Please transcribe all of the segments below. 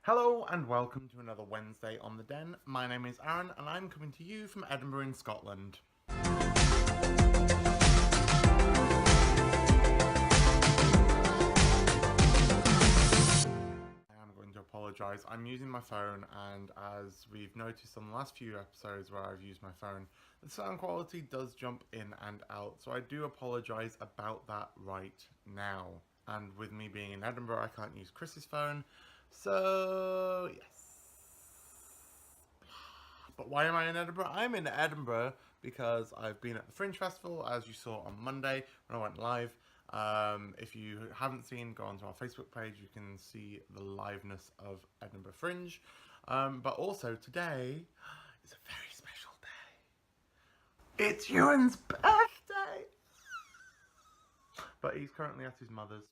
Hello and welcome to another Wednesday on the Den. My name is Aaron and I'm coming to you from Edinburgh in Scotland. I'm going to apologise. I'm using my phone, and as we've noticed on the last few episodes where I've used my phone, the sound quality does jump in and out, so I do apologise about that right now. And with me being in Edinburgh, I can't use Chris's phone, so yes. But why am I in Edinburgh? I'm in Edinburgh because I've been at the Fringe Festival, as you saw on Monday when I went live. If you haven't seen, go onto our Facebook page. You can see the liveness of Edinburgh Fringe. But also today is a very special day. It's Ewan's birthday! But he's currently at his mother's.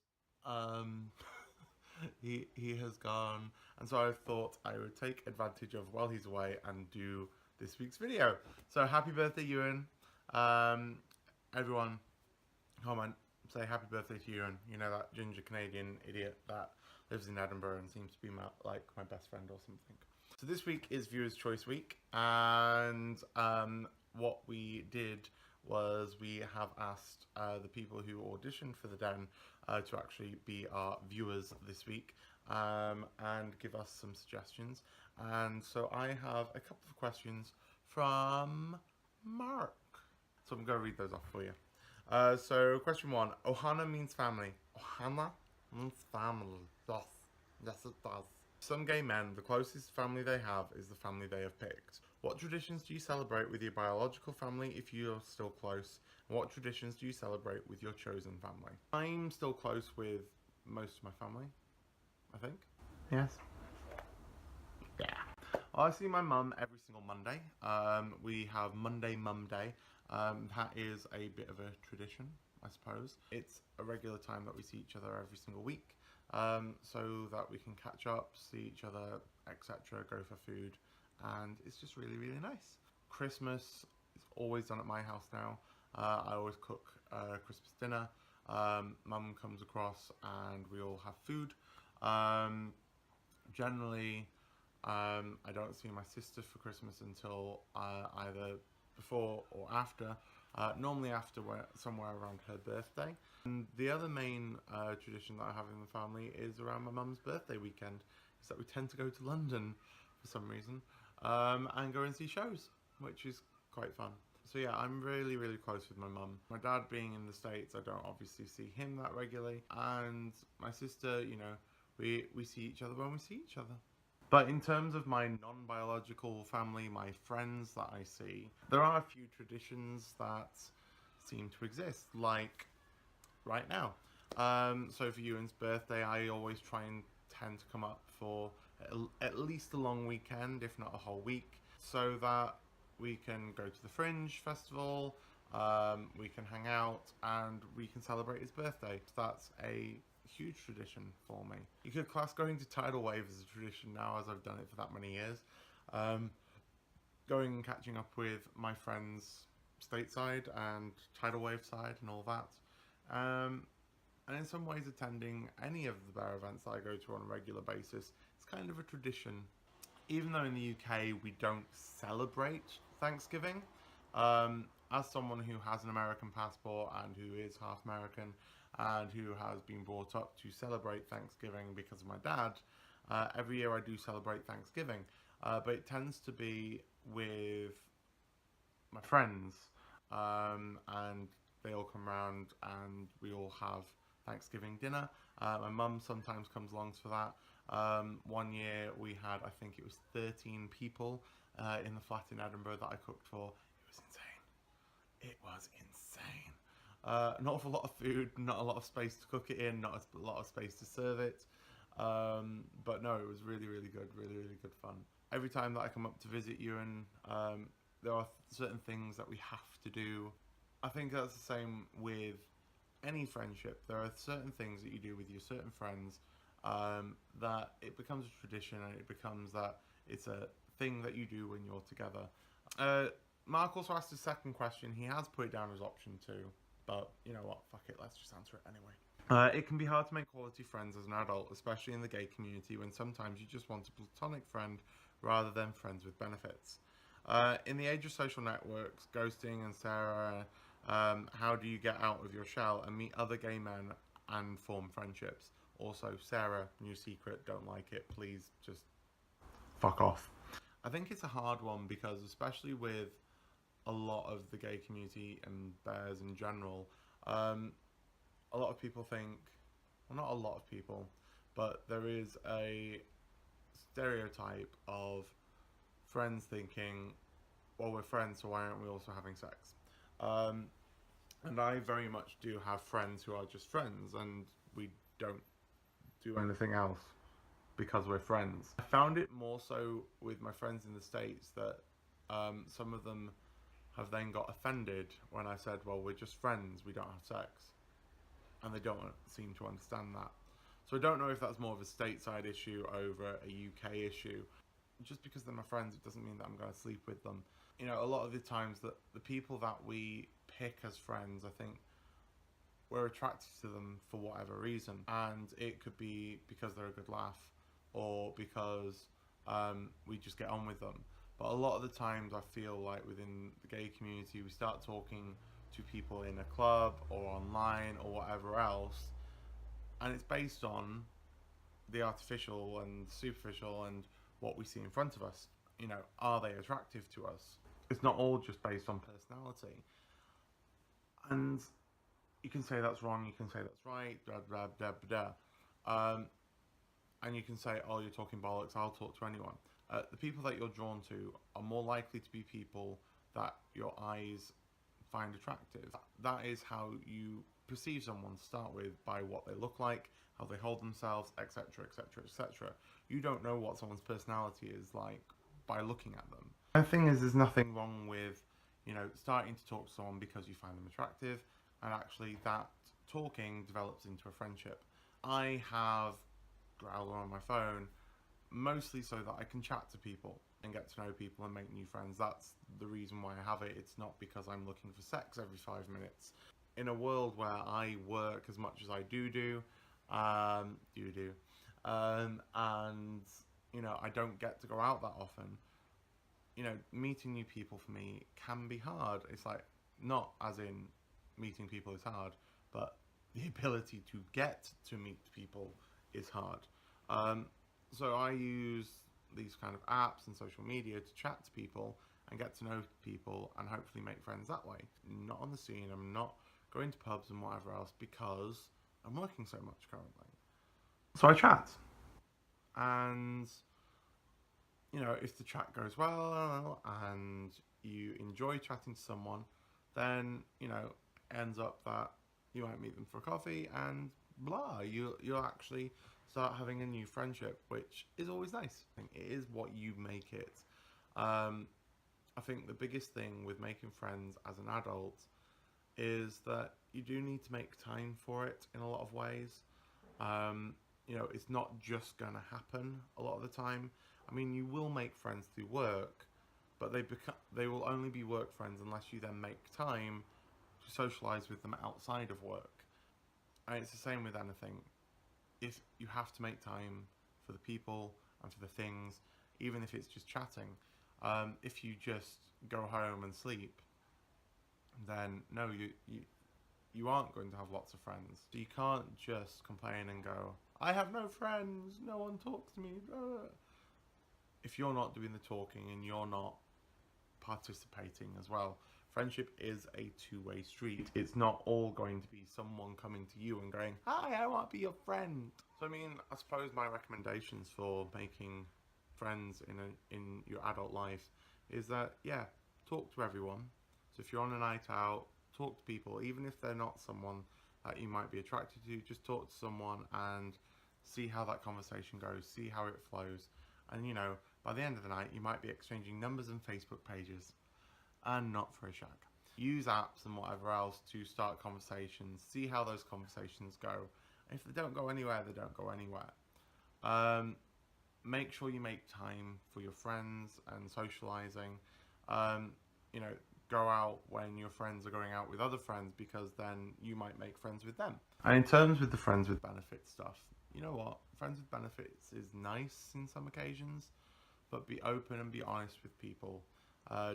He has gone, and so I thought I would take advantage of while he's away and do this week's video. So happy birthday, Ewan. Everyone, comment, say happy birthday to Ewan. You know, that ginger Canadian idiot that lives in Edinburgh and seems to be my best friend or something. So this week is Viewers' Choice Week, and what we did was we have asked the people who auditioned for the Den to actually be our viewers this week and give us some suggestions. And so I have a couple of questions from Mark. So I'm going to read those off for you. So question 1, Ohana means family. Ohana means family. Yes, yes it does. Some gay men, the closest family they have is the family they have picked. What traditions do you celebrate with your biological family if you are still close? And what traditions do you celebrate with your chosen family? I'm still close with most of my family, I think. Yes. Yeah. I see my mum every single Monday. We have Monday Mum Day. That is a bit of a tradition, I suppose. It's a regular time that we see each other every single week. So that we can catch up, see each other, etc., go for food, and it's just really, really nice. Christmas is always done at my house now. I always cook Christmas dinner. Mum comes across and we all have food. Generally, I don't see my sister for Christmas until either before or after. Normally after, somewhere around her birthday. And the other main tradition that I have in the family is around my mum's birthday weekend, is that we tend to go to London for some reason and go and see shows, which is quite fun. So yeah, I'm really, really close with my mum. My dad being in the States, I don't obviously see him that regularly. And my sister, you know, we see each other when we see each other. But in terms of my non-biological family, my friends that I see, there are a few traditions that seem to exist, like right now. So for Ewan's birthday, I always tend to come up for at least a long weekend, if not a whole week, so that we can go to the Fringe Festival, we can hang out, and we can celebrate his birthday. So that's a huge tradition for me. You could class going to Tidal Wave as a tradition now, as I've done it for that many years. Going and catching up with my friends stateside and Tidal Wave side and all that. And in some ways attending any of the bear events that I go to on a regular basis. It's kind of a tradition. Even though in the UK we don't celebrate Thanksgiving, as someone who has an American passport and who is half American and who has been brought up to celebrate Thanksgiving because of my dad, every year I do celebrate Thanksgiving, but it tends to be with my friends, and they all come around and we all have Thanksgiving dinner. My mum sometimes comes along for that. One year we had, I think it was 13 people in the flat in Edinburgh that I cooked for. It was insane. It was insane. An awful lot of food, not a lot of space to cook it in, not a lot of space to serve it. But no, it was really, really good, really, really good fun. Every time that I come up to visit Ewan, there are certain things that we have to do. I think that's the same with any friendship. There are certain things that you do with your certain friends that it becomes a tradition, and it becomes that it's a thing that you do when you're together. Mark also asked his second question. He has put it down as option 2. But you know what, fuck it, let's just answer it anyway. It can be hard to make quality friends as an adult, especially in the gay community, when sometimes you just want a platonic friend rather than friends with benefits. In the age of social networks, ghosting and Sarah, how do you get out of your shell and meet other gay men and form friendships? Also, Sarah, new secret, don't like it, please just fuck off. I think it's a hard one because, especially with a lot of the gay community and bears in general, a lot of people think, well, not a lot of people, but there is a stereotype of friends thinking, well, we're friends, so why aren't we also having sex? Um, and I very much do have friends who are just friends, and we don't do anything else because we're friends. I found it more so with my friends in the States that some of them have then got offended when I said, well, we're just friends, we don't have sex. And they don't seem to understand that. So I don't know if that's more of a stateside issue over a UK issue. Just because they're my friends, it doesn't mean that I'm going to sleep with them. You know, a lot of the times that the people that we pick as friends, I think we're attracted to them for whatever reason. And it could be because they're a good laugh or because we just get on with them. But a lot of the times I feel like within the gay community, we start talking to people in a club or online or whatever else, and it's based on the artificial and superficial and what we see in front of us. You know, are they attractive to us? It's not all just based on personality. And you can say that's wrong, you can say that's right, blah blah blah blah. And you can say, oh, you're talking bollocks, I'll talk to anyone. The people that you're drawn to are more likely to be people that your eyes find attractive. That is how you perceive someone to start with, by what they look like, how they hold themselves, etc, etc, etc. You don't know what someone's personality is like by looking at them. The thing is, there's nothing wrong with, you know, starting to talk to someone because you find them attractive, and actually that talking develops into a friendship. I have Growler on my phone mostly so that I can chat to people and get to know people and make new friends. That's the reason why I have it. It's not because I'm looking for sex every 5 minutes. In a world where I work as much as I and you know, I don't get to go out that often. You know, meeting new people for me can be hard. It's like, not as in meeting people is hard, but the ability to get to meet people is hard. So I use these kind of apps and social media to chat to people and get to know people and hopefully make friends that way. Not on the scene, I'm not going to pubs and whatever else because I'm working so much currently. So I chat. And, you know, if the chat goes well and you enjoy chatting to someone, then, you know, it ends up that you might meet them for coffee and blah, you'll actually start having a new friendship, which is always nice. It is what you make it. I think the biggest thing with making friends as an adult is that you do need to make time for it in a lot of ways. You know, it's not just gonna happen a lot of the time. I mean, you will make friends through work, but they will only be work friends unless you then make time to socialise with them outside of work. And it's the same with anything. If you have to make time for the people and for the things, even if it's just chatting, if you just go home and sleep, then no, you aren't going to have lots of friends. So you can't just complain and go, I have no friends, no one talks to me. If you're not doing the talking and you're not participating as well, friendship is a two-way street. It's not all going to be someone coming to you and going, hi, I want to be your friend. So I mean, I suppose my recommendations for making friends in your adult life is that, yeah, talk to everyone. So if you're on a night out, talk to people, even if they're not someone that you might be attracted to. Just talk to someone and see how that conversation goes, see how it flows. And you know, by the end of the night, you might be exchanging numbers and Facebook pages, and not for a shag. Use apps and whatever else to start conversations, see how those conversations go. If they don't go anywhere, they don't go anywhere. Make sure you make time for your friends and socializing. You know, go out when your friends are going out with other friends, because then you might make friends with them. And in terms with the friends with benefits stuff, you know what? Friends with benefits is nice in some occasions, but be open and be honest with people.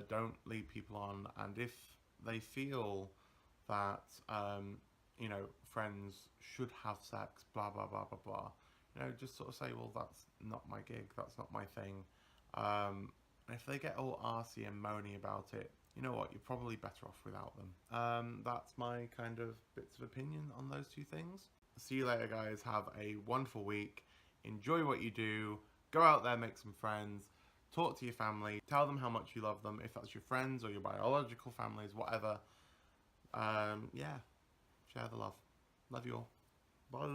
Don't lead people on, and if they feel that you know, friends should have sex, blah blah blah blah blah, you know, just sort of say, well, that's not my gig, that's not my thing. And if they get all arsey and moany about it, you know what, you're probably better off without them. That's my kind of bits of opinion on those two things. See you later, guys. Have a wonderful week. Enjoy what you do. Go out there, make some friends. Talk to your family. Tell them how much you love them, if that's your friends or your biological families, whatever. Yeah, share the love. Love you all. Bye.